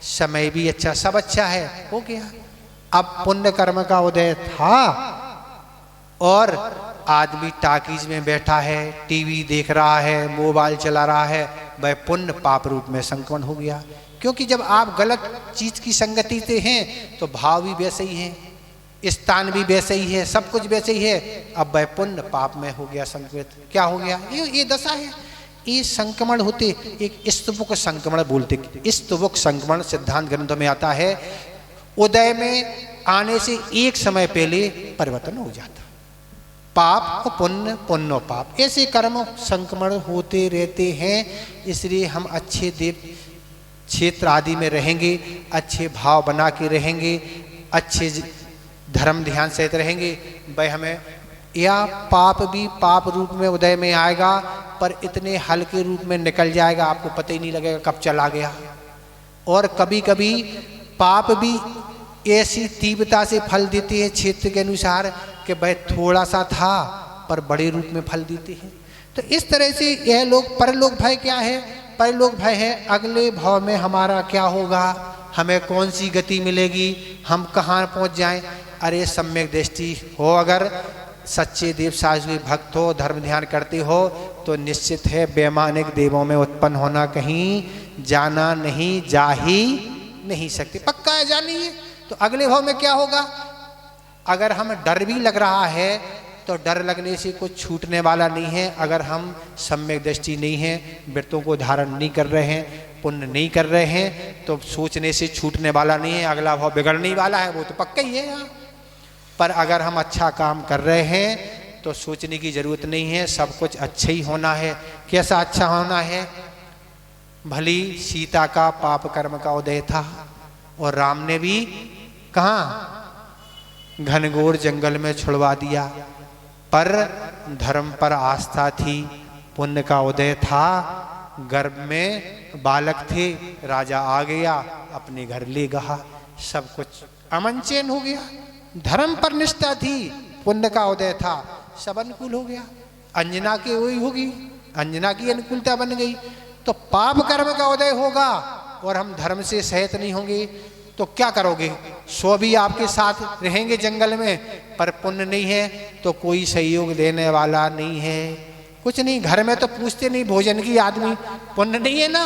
समय भी अच्छा, सब अच्छा है, हो गया। अब पुण्य कर्म का उदय था और आदमी टाकीज में बैठा है, टीवी देख रहा है, मोबाइल चला रहा है, वह पुण्य पाप रूप में संक्रमण हो गया। क्योंकि जब आप गलत चीज की संगति से हैं तो भाव भी वैसे ही है, स्थान भी वैसे ही है, सब कुछ वैसे ही है। अब वह पुण्य पाप में हो गया संक्रमित। क्या हो गया? ये दशा है। ये संक्रमण होते, एक स्तुवक संक्रमण बोलते। स्तुवक संक्रमण सिद्धांत ग्रंथों में आता है, उदय में आने से एक समय पहले परिवर्तन हो जाता। पाप और पुण्य, पुण्य और पाप, ऐसे कर्म संक्रमण होते रहते हैं। इसलिए हम अच्छे देव क्षेत्र आदि में रहेंगे, अच्छे भाव बना के रहेंगे, अच्छे धर्म ध्यान सहित रहेंगे, वह हमें या पाप भी पाप रूप में उदय में आएगा, पर इतने हल्के रूप में निकल जाएगा, आपको पता ही नहीं लगेगा कब चला गया। और कभी कभी पाप भी ऐसी तीव्रता से फल देते हैं क्षेत्र के अनुसार कि वह थोड़ा सा था पर बड़े रूप में फल देते हैं। तो इस तरह से यह लोग परलोक भय क्या है? परलोक भय है अगले भाव में हमारा क्या होगा, हमें कौन सी गति मिलेगी, हम कहाँ पहुँच जाएं। अरे सम्यक दृष्टि हो, अगर सच्चे देव साधु भक्त हो, धर्म ध्यान करते हो, तो निश्चित है वैमानिक देवों में उत्पन्न होना कहीं जाना नहीं, जा ही नहीं सकते, पक्का है, जानिए। तो अगले भाव में क्या होगा? अगर हम डर भी लग रहा है तो डर लगने से कुछ छूटने वाला नहीं है। अगर हम सम्यक दृष्टि नहीं है, व्रतों को धारण नहीं कर रहे हैं, पुण्य नहीं कर रहे हैं, तो सोचने से छूटने वाला नहीं है, अगला भाव बिगड़ने वाला है, वो तो पक्का ही है। पर अगर हम अच्छा काम कर रहे हैं तो सोचने की जरूरत नहीं है, सब कुछ अच्छा ही होना है। कैसा अच्छा होना है? भली सीता का पाप कर्म का उदय था और राम ने भी कहाँ घनघोर जंगल में छुड़वा दिया, पर धर्म पर आस्था थी, पुण्य का उदय था, गर्भ में बालक थे, राजा आ गया, अपने घर ले गया, सब कुछ अमन चैन हो गया। धर्म पर निष्ठा थी, पुण्य का उदय था, सब अनुकूल हो गया। अंजना की वही होगी, अंजना की अनुकूलता बन गई। तो पाप कर्म का उदय होगा और हम धर्म से सहित नहीं होंगे तो क्या करोगे? सो भी आपके साथ रहेंगे जंगल में, पर पुण्य नहीं है तो कोई सहयोग देने वाला नहीं है, कुछ नहीं। घर में तो पूछते नहीं भोजन की, आदमी पुण्य नहीं है ना,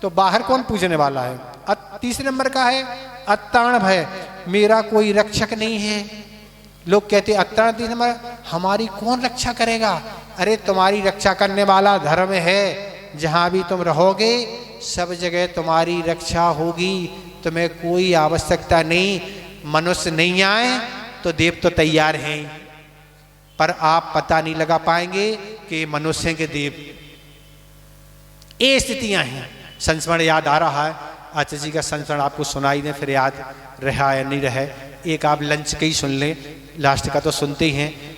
तो बाहर कौन पूछने वाला है? अब तीसरे नंबर का है, अत्ताण भय, मेरा कोई रक्षक नहीं है। लोग कहते अत्ताण दिन हमारी कौन रक्षा करेगा? अरे तुम्हारी रक्षा करने वाला धर्म है, जहां भी तुम रहोगे सब जगह तुम्हारी रक्षा होगी, तुम्हें कोई आवश्यकता नहीं। मनुष्य नहीं आए तो देव तो तैयार हैं, पर आप पता नहीं लगा पाएंगे कि मनुष्य के देव। ये स्थितियां हैं। संस्मरण याद आ रहा है, आचार्य जी का संस्मरण आपको सुनाई दे, फिर याद रहा या नहीं रहे। एक आप लंच के ही सुन लें, लास्ट का तो सुनते ही हैं।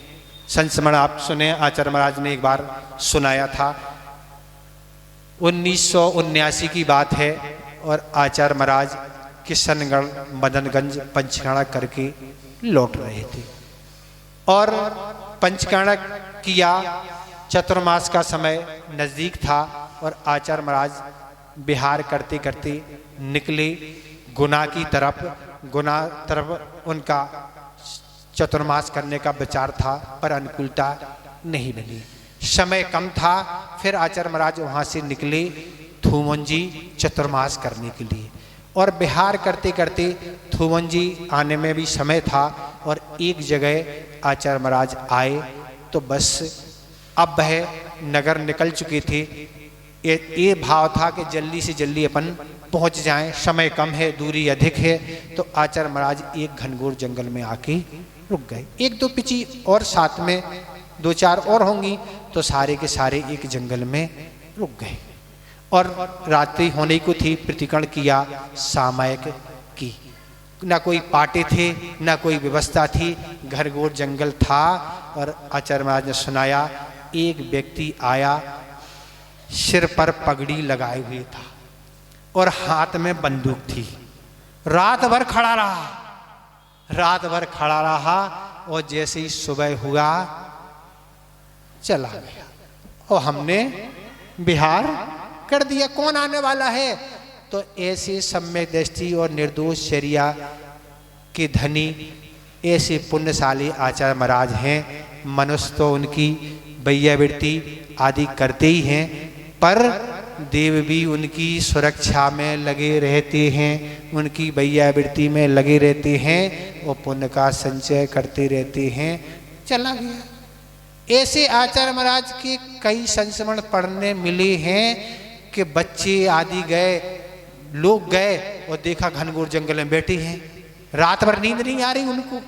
संस्मरण आप सुने, आचार्य महाराज ने एक बार सुनाया था। 1979 की बात है और आचार्य महाराज किशनगढ़ मदनगंज पंचकाणा करके लौट रहे थे और पंचकाणा किया। चतुर्मास का समय नजदीक था और आचार्य महाराज विहार करते करते निकले गुना की तरफ। गुना तरफ उनका चतुर्मास करने का विचार था, पर अनुकूलता नहीं बनी, समय कम था। फिर आचार्य महाराज वहां से निकले थूमंजी चतुर्मास करने के लिए, और विहार करते करते थूमंजी आने में भी समय था और एक जगह आचार्य महाराज आए तो बस अब वह नगर निकल चुके थे। ये भाव था कि जल्दी से जल्दी अपन पहुंच जाएं, समय कम है, दूरी अधिक है। तो आचार्य महाराज एक घनघोर जंगल में आके रुक गए। एक दो पिची और साथ में दो चार और होंगी, तो सारे के सारे एक जंगल में रुक गए। और रात्रि होने को थी, प्रतिकरण किया सामयिक की। ना कोई पाटे थे, ना कोई व्यवस्था थी, घनघोर जंगल था। और आचार्य महाराज ने सुनाया, एक व्यक्ति आया, सिर पर पगड़ी लगाए हुए था और हाथ में बंदूक थी। रात भर खड़ा रहा, रात भर खड़ा रहा और जैसे ही सुबह हुआ चला गया और हमने विहार कर दिया। कौन आने वाला है? तो ऐसे सम्यक दृष्टि और निर्दोष चर्या के धनी ऐसे पुण्यशाली आचार्य महाराज हैं। मनुष्य तो उनकी वैयावृत्ति आदि करते ही हैं, पर देव भी उनकी सुरक्षा में लगे रहते हैं, उनकी वैयावृत्ति में लगे रहते हैं और पुण्य का संचय करते रहते हैं। चला गया। ऐसे आचार्य महाराज के कई संस्मरण पढ़ने मिले हैं कि बच्चे आदि गए, लोग गए और देखा घनघोर जंगल में बैठे हैं, रात भर नींद नहीं आ रही उनको,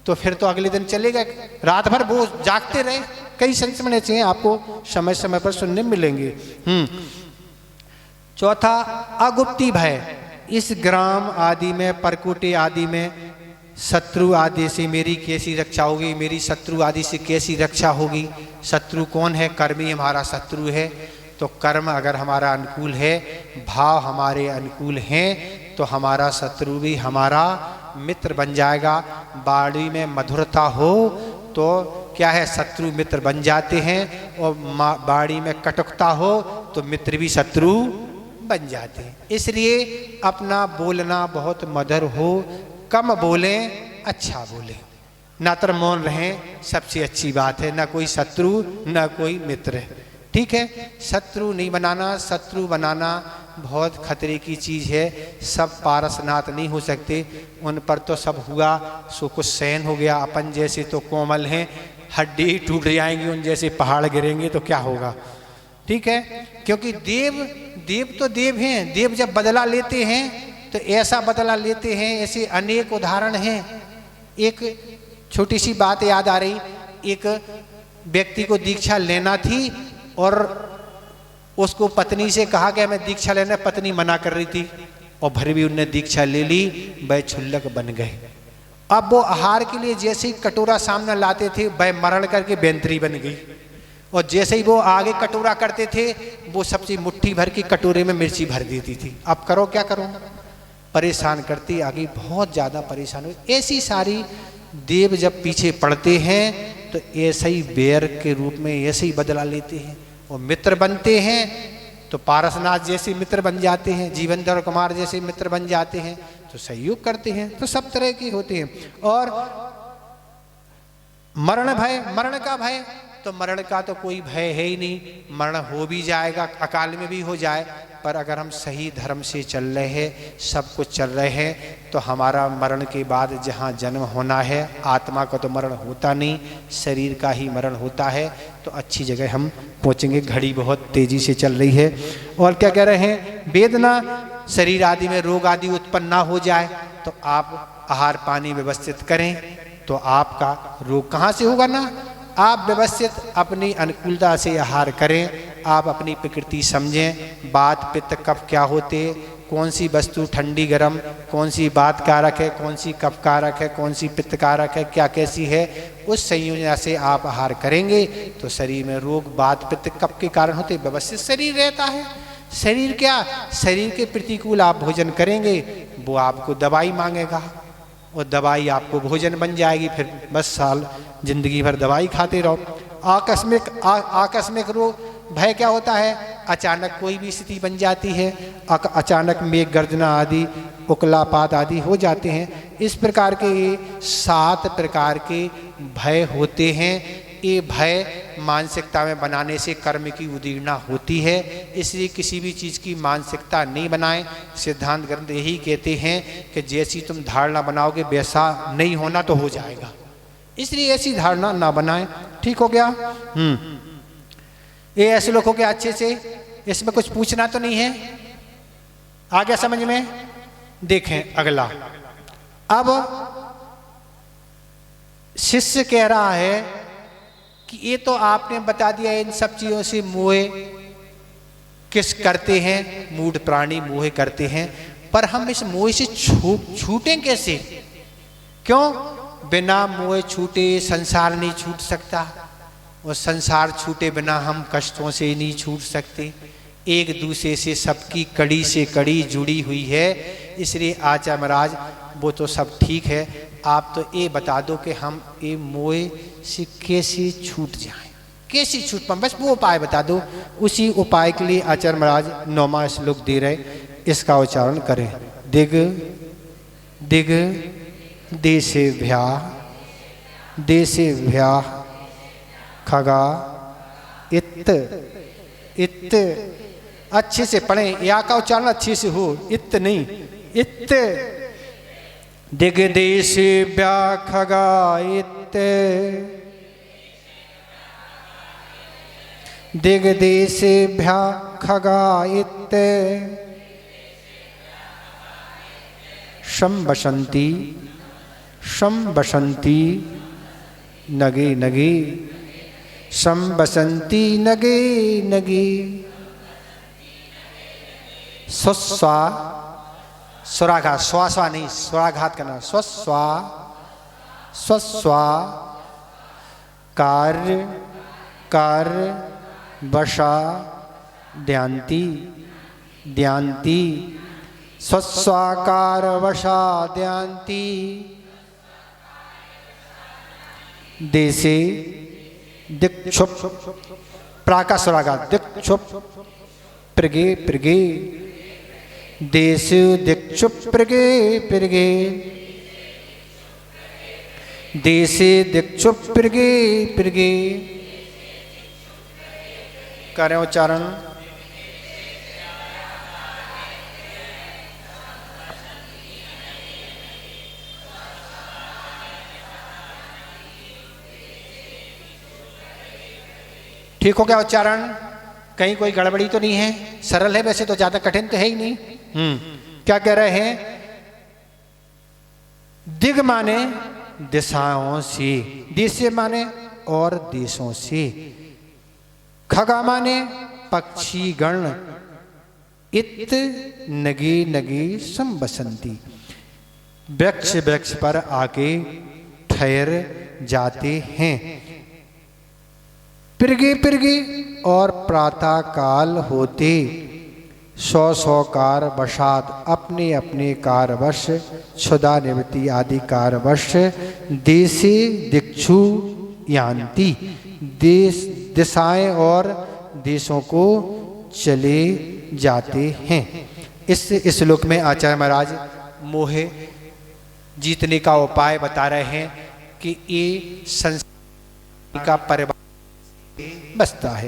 तो फिर तो अगले दिन चले गए, रात भर वो जागते रहे। कई संस्मरण ऐसे हैं, आपको समय समय पर सुनने मिलेंगे। चौथा, अगुप्ती भय। इस ग्राम आदि में, परकोटे आदि में शत्रु आदि से मेरी कैसी रक्षा होगी, मेरी शत्रु आदि से कैसी रक्षा होगी। शत्रु कौन है? कर्म ही हमारा शत्रु है। तो कर्म अगर हमारा अनुकूल है, भाव हमारे अनुकूल हैं, तो हमारा शत्रु भी हमारा मित्र बन जाएगा। बाड़ी में मधुरता हो तो क्या है, शत्रु मित्र बन जाते हैं, और बाड़ी में कटुकता हो तो मित्र भी शत्रु बन जाते हैं। इसलिए अपना बोलना बहुत मधुर हो, कम बोलें, अच्छा बोलें, ना तर मौन रहें, सबसे अच्छी बात है। ना कोई शत्रु ना कोई मित्र, ठीक है। शत्रु नहीं बनाना, शत्रु बनाना बहुत खतरे की चीज़ है। सब पारसनाथ नहीं हो सकते, उन पर तो सब हुआ सो कुछ सहन हो गया। अपन जैसे तो कोमल हैं, हड्डी टूट जाएंगी, उन जैसे पहाड़ गिरेंगे तो क्या होगा, ठीक है। क्योंकि देव तो देव हैं। देव जब बदला लेते हैं तो ऐसा बदला लेते हैं, ऐसे अनेक उदाहरण हैं। एक छोटी सी बात याद आ रही, एक व्यक्ति को दीक्षा लेना थी और उसको पत्नी से कहा कि मैं दीक्षा लेना, पत्नी मना कर रही थी और फिर भी उनने दीक्षा ले ली, वह क्षुल्लक बन गए। अब वो आहार के लिए जैसे ही कटोरा सामने लाते थे, वह मरण करके बेंतरी बन गई, और जैसे ही वो आगे कटोरा करते थे, वो सबसे मुट्ठी भर की कटोरे में मिर्ची भर देती थी। अब करो क्या करो, परेशान करती, आगे बहुत ज़्यादा परेशान हुई। ऐसी सारी देव जब पीछे पड़ते हैं तो ऐसे ही बैर के रूप में ऐसे ही बदला लेते हैं, और मित्र बनते हैं तो पारसनाथ जैसे मित्र बन जाते हैं, जीवनधर कुमार जैसे मित्र बन जाते हैं, तो सहयोग करते हैं। तो सब तरह के होते हैं। और मरण भय, मरण का भय, तो मरण का तो कोई भय है ही नहीं। मरण हो भी जाएगा, अकाल में भी हो जाए पर अगर हम सही धर्म से चल रहे हैं, सब कुछ चल रहे हैं, तो हमारा मरण के बाद जहाँ जन्म होना है, आत्मा का तो मरण होता नहीं, शरीर का ही मरण होता है, तो अच्छी जगह हम पहुँचेंगे। घड़ी बहुत तेज़ी से चल रही है। और क्या कह रहे हैं, वेदना शरीर आदि में रोग आदि उत्पन्न ना हो जाए, तो आप आहार पानी व्यवस्थित करें, तो आपका रोग कहाँ से होगा ना। आप व्यवस्थित अपनी अनुकूलता से आहार करें, आप अपनी प्रकृति समझें, वात पित्त कफ क्या होते, कौन सी वस्तु ठंडी गर्म, कौन सी वात कारक है, कौन सी कफ कारक है, कौन सी पित्त कारक है, क्या कैसी है, उस संयोजन से आप आहार करेंगे तो शरीर में रोग वात पित्त कफ के कारण होते व्यवस्थित शरीर रहता है। शरीर क्या, शरीर के प्रतिकूल आप भोजन करेंगे, वो आपको दवाई मांगेगा, और दवाई आपको भोजन बन जाएगी, फिर बस साल जिंदगी भर दवाई खाते रहो। आकस्मिक रोग भय क्या होता है, अचानक कोई भी स्थिति बन जाती है, अचानक मेघ गर्जना आदि उकलापात आदि हो जाते हैं। इस प्रकार के 7 प्रकार के भय होते हैं। ये भय मानसिकता में बनाने से कर्म की उदीर्णा होती है, इसलिए किसी भी चीज़ की मानसिकता नहीं बनाएं। सिद्धांत ग्रंथ यही कहते हैं कि जैसी तुम धारणा बनाओगे वैसा नहीं होना तो हो जाएगा, इसलिए ऐसी धारणा ना बनाएं। ठीक हो गया। ये ऐसे लोग हो गया अच्छे से, इसमें कुछ पूछना तो नहीं है, आ गया समझ में। देखें अगला, अब शिष्य कह रहा है कि ये तो आपने बता दिया इन सब चीजों से मोहे किस करते हैं, मूढ़ प्राणी मोहे करते हैं, पर हम इस मोह से छूटें कैसे। क्यों, बिना मोह छूटे संसार नहीं छूट सकता, और संसार छूटे बिना हम कष्टों से नहीं छूट सकते। एक दूसरे से सबकी कड़ी से कड़ी जुड़ी हुई है, इसलिए आचार्य महाराज वो तो सब ठीक है, आप तो ये बता दो कि हम ये मोह से कैसे छूट जाएं, कैसे छूट पाएं, बस वो उपाय बता दो। उसी उपाय के लिए आचार्य महाराज 9वां श्लोक दे रहे, इसका उच्चारण करें। दिग दिग देशेभ्या देशेभ्या खगा इत इत, अच्छे से पढ़ें, या का उच्चारण अच्छे से हो, इत नहीं, इत दिग्देशेभ्या खगा इत दिग्देशेभ्या खगा इत शंबसंती शंबसंती नगे नगे शंबसंती नगे नगे स्वस्वा स्वराघात, स्वास्वा नहीं, स्वराघात करना, स्वस्वा स्वस्वा कार्य कार्य वशा ध्यांति ध्यांति स्वस्वाकार वशा ध्यांति देशे दिक्षुप प्राका स्वराघात दिक्षुप प्रगे प्रगे देश दिक्षुप प्रगे प्रगे देशे दिक्षुप प्रगे प्रगे, करें उच्चारण। ठीक हो गया उच्चारण, कहीं कोई गड़बड़ी तो नहीं है, सरल है, वैसे तो ज्यादा कठिन तो है ही नहीं। क्या कह रहे हैं, दिग माने दिशाओं से, देश माने और देशों से, खगा माने पक्षी गण, इत नगे नगे संबसंती, वृक्ष वृक्ष पर आके ठहर जाते हैं। पिरगे पिरगे और प्रातः काल होते, 100 कार वशात अपने अपने कारवश, क्षुधा निवृत्ति आदि कारवश, देशे दिक्षु यान्ति देश दिशाएं और देशों को चले जाते हैं। इस श्लोक में आचार्य महाराज मोह जीतने का उपाय बता रहे हैं कि ये संसार का परिवार बसता है।